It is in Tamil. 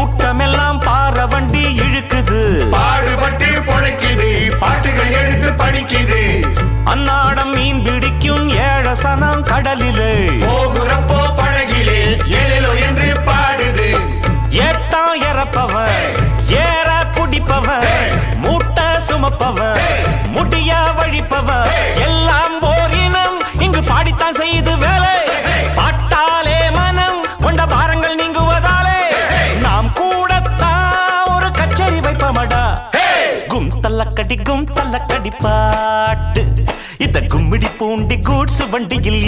கூட்டமெல்லாம் பாற வண்டி இழுக்குது, பாடுபட்டு பொழைக்குது, பாட்டுகள் எடுத்து படிக்குது. அன்னாடம் மீன் பிடிக்கும் ஏழசனம் கடலிலே, போகுறப்போ படகிலே ஏழோ என்று பாடுது. ஏத்தா இறப்பவன் ஏற குடிப்பவன், மூட்டை சுமப்பவன் முடிய வழிப்பவன், எல்லாம் ஓரினம் இங்கு பாடித்தான் செய்து வேலை. பாட்டாலே மனம் கொண்ட பாரங்கள் நீங்குவதாலே நாம் கூடத்தான் ஒரு கச்சேரி வைப்பமடா. கும் தல்லக்கடி பாட்டு, இந்த கும்மிடி பூண்டி கூட்ஸ் வண்டியில்